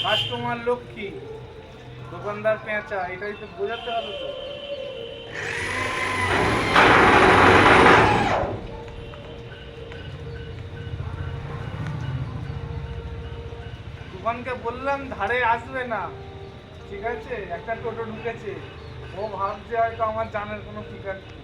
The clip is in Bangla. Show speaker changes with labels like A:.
A: কাস্টমার লক্ষ্মী, দোকানদার পেঁচা, এটাই তো বোঝাতে হবে তো। দোকানকে বললাম ধারে আসবে না, ঠিক আছে? একটা টোটো ঢুকেছে, ও ভাবছে হয়তো আমার জানের কোনো ঠিকানা নেই।